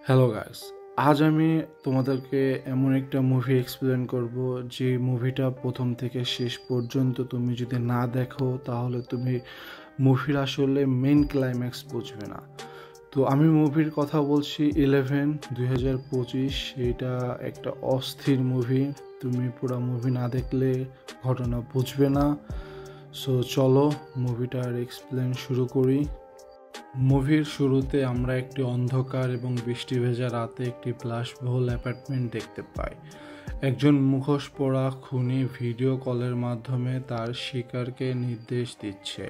Hello guys, আজ আমি তোমাদেরকে এমন একটা মুভি এক্সপ্লেন করব যে মুভিটা প্রথম থেকে শেষ পর্যন্ত তুমি যদি না দেখো তাহলে তুমি মুভির আসলে মেইন ক্লাইম্যাক্স বুঝবে না। তো আমি মুভির কথা বলছি 11 2025। এটা একটা অস্থির মুভি, তুমি পুরো মুভি না দেখলে ঘটনা বুঝবে না। সো চলো মুভিটার এক্সপ্লেন শুরু করি। মুভির শুরুতে আমরা একটি অন্ধকার এবং বৃষ্টি ভেজা রাতে একটি বিলাসবহুল অ্যাপার্টমেন্ট দেখতে পাই। একজন মুখোশ পরা খুনি ভিডিও কলের মাধ্যমে তার শিকারকে নির্দেশ দিচ্ছে।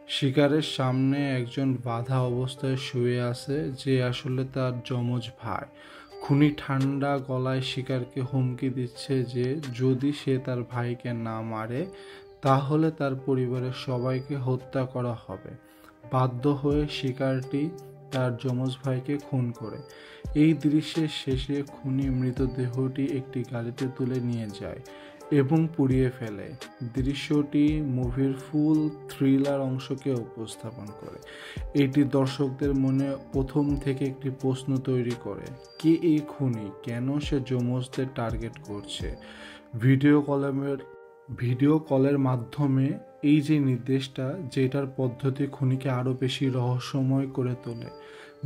শিকারের সামনে একজন বাঁধা অবস্থায় শুয়ে আছে যে আসলে তার যমজ ভাই। খুনি ঠান্ডা গলায় শিকারকে হুমকি দিচ্ছে যে যদি সে তার ভাইকে না মারে তাহলে তার পরিবারের সবাইকে হত্যা করা হবে। বাধ্য হয়ে শিকারটি তার যমজ ভাইকে খুন করে। এই দৃশ্যের শেষে খুনি মৃতদেহটি একটি গাড়িতে তুলে নিয়ে যায় এবং পুড়িয়ে ফেলে। দৃশ্যটি মুভির ফুল থ্রিলার অংশকে উপস্থাপন করে। এটি দর্শকদের মনে প্রথম থেকে একটি প্রশ্ন তৈরি করে, কে এই খুনি, কেন সে যমজদের টার্গেট করছে। ভিডিও কলের মাধ্যমে এই যে নির্দেশটা, যেটার পদ্ধতি খুনিকে আরও বেশি রহস্যময় করে তোলে।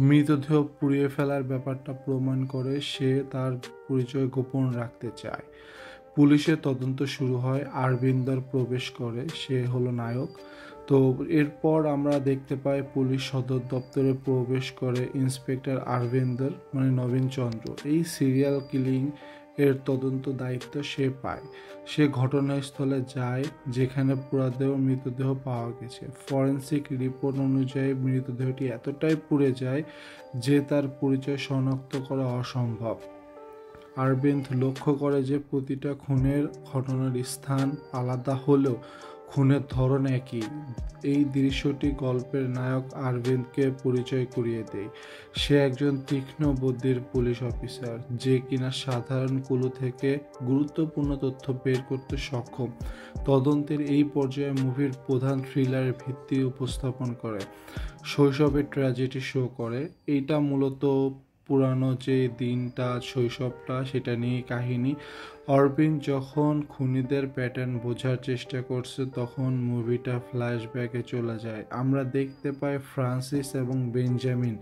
মৃতদেহ পুড়িয়ে ফেলার ব্যাপারটা প্রমাণ করে সে তার পরিচয় গোপন রাখতে চায়। পুলিশের তদন্ত শুরু হয়, আরবিন্দর প্রবেশ করে, সে হলো নায়ক। তো এরপর আমরা দেখতে পাই পুলিশ সদর দপ্তরে প্রবেশ করে ইন্সপেক্টর আরবিন্দর মানে নবীন চন্দ্র। এই সিরিয়াল কিলিং এর তদন্ত দায়িত্ব সে পায়। সে ঘটনাস্থলে যায় যেখানে পুরাদেহ মৃতদেহ পাওয়া গেছে। ফরেন্সিক রিপোর্ট অনুযায়ী মৃতদেহটি এতটাই পুড়ে যায় যে তার পরিচয় শনাক্ত করা অসম্ভব। আরবিন্দ লক্ষ্য করে যে প্রতিটা খুনের ঘটনার স্থান আলাদা হলেও খুনের ধরন একই। এই দৃশ্যটি গল্পের নায়ক আরবিন্দকে পরিচয় করিয়ে দেয়। সে একজন তীক্ষ্ণ বুদ্ধির পুলিশ অফিসার যে কিনা সাধারণ ক্লু থেকে গুরুত্বপূর্ণ তথ্য বের করতে সক্ষম। তদন্তের এই পর্যায়ে মুভির প্রধান থ্রিলারের ভিত্তি উপস্থাপন করে, শৈশবের ট্র্যাজেডি শো করে। এইটা মূলত পুরানো যে দিনটা, শৈশবটা, সেটা নিয়ে কাহিনী। অরবিন্দ যখন খুনিদের প্যাটার্ন বোঝার চেষ্টা করছে তখন মুভিটা ফ্ল্যাশব্যাকে চলে যায়। আমরা দেখতে পাই ফ্রান্সিস এবং বেঞ্জামিন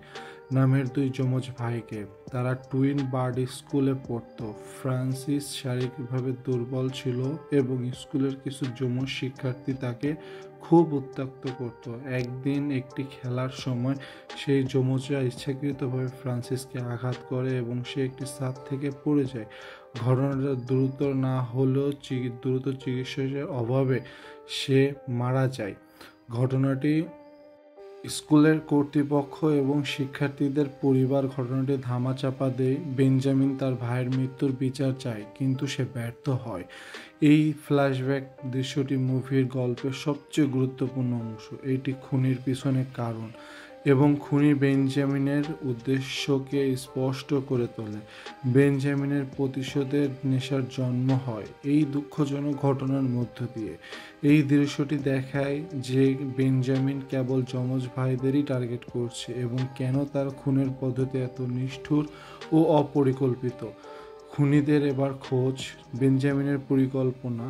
নামের দুই যমজ ভাইকে। তারা টুইন বার্ড স্কুলে পড়তো। ফ্রান্সিস শারীরিকভাবে দুর্বল ছিল এবং স্কুলের কিছু যমজ শিক্ষার্থী তাকে খুব উত্ত্যক্ত করত। একদিন একটি খেলার সময় সেই যমজরা ইচ্ছাকৃতভাবে ফ্রান্সিসকে আঘাত করে এবং সে একটি ছাদ থেকে পড়ে যায়। ঘটনাটা দ্রুত না হলেও দ্রুত চিকিৎসার অভাবে সে মারা যায়। ঘটনাটি স্কুলের কর্তৃপক্ষ এবং শিক্ষার্থীদের পরিবার ঘটনাটি ধামাচাপা দেয়। বেঞ্জামিন তার ভাইয়ের মৃত্যুর বিচার চায় কিন্তু সে ব্যর্থ হয়। এই ফ্ল্যাশব্যাক দৃশ্যটি মুভির গল্পের সবচেয়ে গুরুত্বপূর্ণ অংশ। এটি খুনির পিছনে কারণ এবং খুনি বেঞ্জামিনের উদ্দেশ্যকে স্পষ্ট করে তোলে। বেঞ্জামিনের প্রতিশোধের নেশার জন্ম হয় এই দুঃখজনক ঘটনার মধ্য দিয়ে। এই দৃশ্যটি দেখায় যে বেঞ্জামিন কেবল যমজ ভাইদেরই টার্গেট করছে এবং কেন তার খুনের পদ্ধতি এত নিষ্ঠুর ও অপরিকল্পিত। খুনিদের এবার খোঁজ, বেঞ্জামিনের পরিকল্পনা।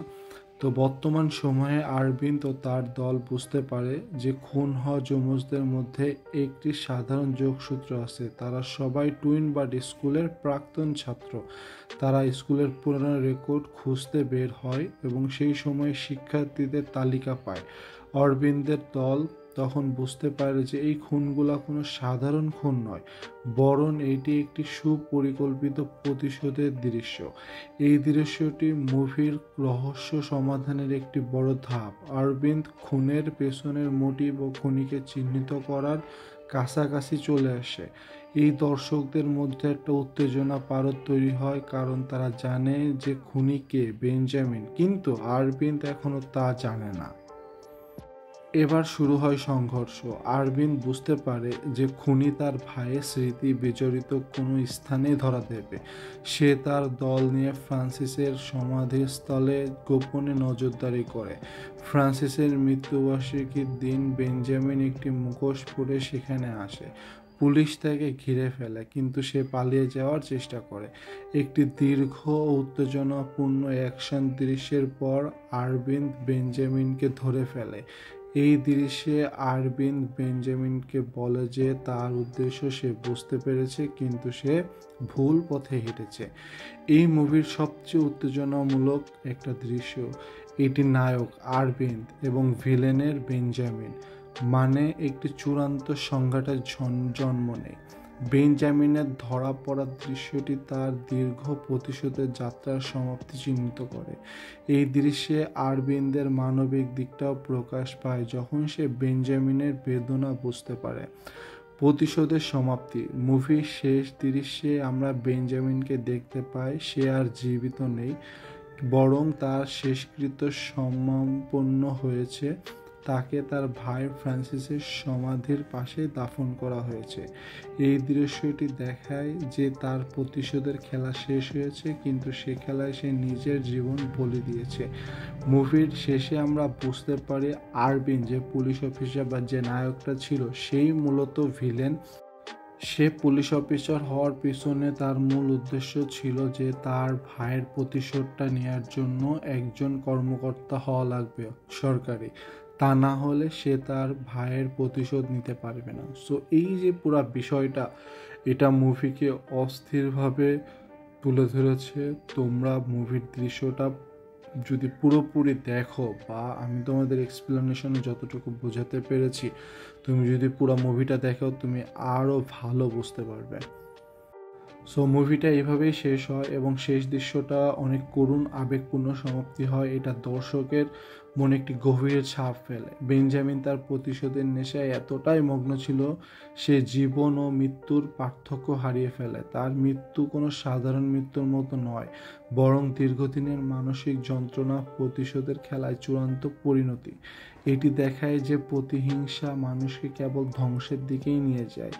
তো বর্তমান সময়ে আরবিন্দ ও তার দল বুঝতে পারে যে খুন হওয়া যমজদের মধ্যে একটি সাধারণ যোগসূত্র আছে। তারা সবাই টুইন বার্ড স্কুলের প্রাক্তন ছাত্র। তারা স্কুলের পুরনো রেকর্ড খুঁজতে বের হয় এবং সেই সময় শিক্ষার্থীদের তালিকা পায়। অরবিন্দের দল তখন বুঝতে পারে যে এই খুনগুলা কোনো সাধারণ খুন নয়, বরং এটি একটি সুপরিকল্পিত প্রতিশোধের দৃশ্য। এই দৃশ্যটি মুভির রহস্য সমাধানের একটি বড় ধাপ। অরবিন্দ খুনের পেছনের মোটিভ ও খুনিকে চিহ্নিত করার কাছাকাছি চলে আসে। এই দর্শকদের মধ্যে একটা উত্তেজনা পারদ তৈরি হয়, কারণ তারা জানে যে খুনি কে, বেঞ্জামিন, কিন্তু অরবিন্দ এখনো তা জানে না। এবার শুরু হয় সংঘর্ষ। আরবিন্দ বুঝতে পারে যে খুনি তার ভাইয়ের স্মৃতি বিজড়িত কোনো স্থানে ধরা দেবে। সে তার দল নিয়ে ফ্রান্সিসের সমাধিস্থলে গোপনে নজরদারি করে। ফ্রান্সিসের মৃত্যুবার্ষিকীর দিন বেঞ্জামিন একটি মুখোশ পরে সেখানে আসে। পুলিশ তাকে ঘিরে ফেলে, কিন্তু সে পালিয়ে যাওয়ার চেষ্টা করে। একটি দীর্ঘ ও উত্তেজনাপূর্ণ অ্যাকশন দৃশ্যের পর আরবিন্দ বেঞ্জামিনকে ধরে ফেলে। এই দৃশ্যে আরবিন্দ বেঞ্জামিনকে বলে যে তার উদ্দেশ্য সে বুঝতে পেরেছে, কিন্তু সে ভুল পথে হেঁটেছে। এই মুভির সবচেয়ে উত্তেজনামূলক একটা দৃশ্য এটি নায়ক আরবিন্দ এবং ভিলেনের বেঞ্জামিন মানে একটি চূড়ান্ত সংঘাতের জন্ম নেয়। বেঞ্জামিনের ধরা পড়ার দৃশ্যটি তার দীর্ঘ প্রতিশোধের যাত্রার সমাপ্তি চিহ্নিত করে। এই দৃশ্যে আরবিন্দের মানবিক দিকটাও প্রকাশ পায় যখন সে বেঞ্জামিনের বেদনা বুঝতে পারে। প্রতিশোধের সমাপ্তি মুভির শেষ দৃশ্যে আমরা বেঞ্জামিনকে দেখতে পাই সে আর জীবিত নেই, বরং তার শেষকৃত্য সম্পন্ন হয়েছে। তাকে তার ভাই ফ্রান্সিসের সমাধির পাশে দাফন করা হয়েছে। এই দৃশ্যটি দেখায় যে তার প্রতিশোধের খেলা শেষ হয়েছে, কিন্তু সে খেলায় সে নিজের জীবন বলি দিয়েছে। মুভির শেষে আমরা বুঝতে পারি আরবিন যে পুলিশ অফিসার বা যে নায়কটা ছিল সেই মূলত ভিলেন। সে পুলিশ অফিসার হওয়ার পিছনে তার মূল উদ্দেশ্য ছিল যে তার ভাইয়ের প্রতিশোধটা নেওয়ার জন্য একজন কর্মকর্তা হওয়া লাগবে সরকারি, তা না হলে সে তার ভাইয়ের প্রতিশোধ নিতে পারবে না। সো এই যে পুরো বিষয়টা এটা মুভিকে অস্থিরভাবে তুলে ধরেছে। তোমরা মুভির দৃশ্যটা যদি পুরোপুরি দেখো বা আমি তোমাদের এক্সপ্লেনেশনে যতটুকু বোঝাতে পেরেছি, তুমি যদি পুরো মুভিটা দেখো তুমি আরও ভালো বুঝতে পারবে। সো মুভিটা এভাবেই শেষ হয় এবং শেষ দৃশ্যটা অনেক করুণ আবেগপূর্ণ সমাপ্তি হয়। এটা দর্শকের মনে একটি গভীর ছাপ ফেলে। বেঞ্জামিন তার প্রতিশোধের নেশায় এতটাই মগ্ন ছিল সে জীবন ও মৃত্যুর পার্থক্য হারিয়ে ফেলে। তার মৃত্যু কোনো সাধারণ মৃত্যুর মতো নয়, বরং দীর্ঘদিনের মানসিক যন্ত্রণা প্রতিশোধের খেলায় চূড়ান্ত পরিণতি। এটি দেখায় যে প্রতিহিংসা মানুষকে কেবল ধ্বংসের দিকেই নিয়ে যায়।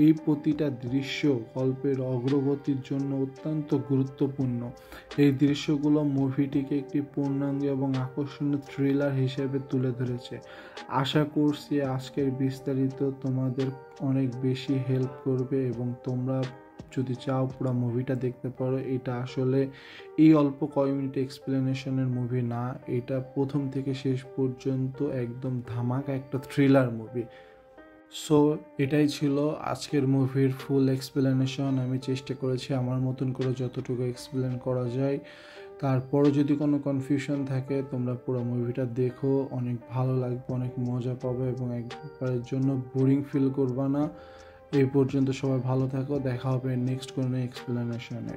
এই প্রতিটা দৃশ্য গল্পের অগ্রগতির জন্য অত্যন্ত গুরুত্বপূর্ণ। এই দৃশ্যগুলো মুভিটিকে একটি পূর্ণাঙ্গ এবং আকর্ষণীয় থ্রিলার হিসেবে তুলে ধরেছে। আশা করছি আজকের বিস্তারিত তোমাদের অনেক বেশি হেল্প করবে এবং তোমরা যদি চাও পুরো মুভিটা দেখতে পারো। এটা আসলে এই অল্প কয়েক মিনিট এক্সপ্লেনেশনের মুভি না, এটা প্রথম থেকে শেষ পর্যন্ত একদম ধামাকা একটা থ্রিলার মুভি। সো এটাই ছিল আজকের মুভির ফুল এক্সপ্লেনেশন। আমি চেষ্টা করেছি আমার মতন করে যতটুকু এক্সপ্লেন করা যায়। তারপরও যদি কোনো কনফিউশন থাকে তোমরা পুরো মুভিটা দেখো, অনেক ভালো লাগবে, অনেক মজা পাবে এবং একবারের জন্য বোরিং ফিল করবা না। এই পর্যন্ত সবাই ভালো থাকো, দেখা হবে নেক্সট কোনো এক্সপ্লেনেশনে।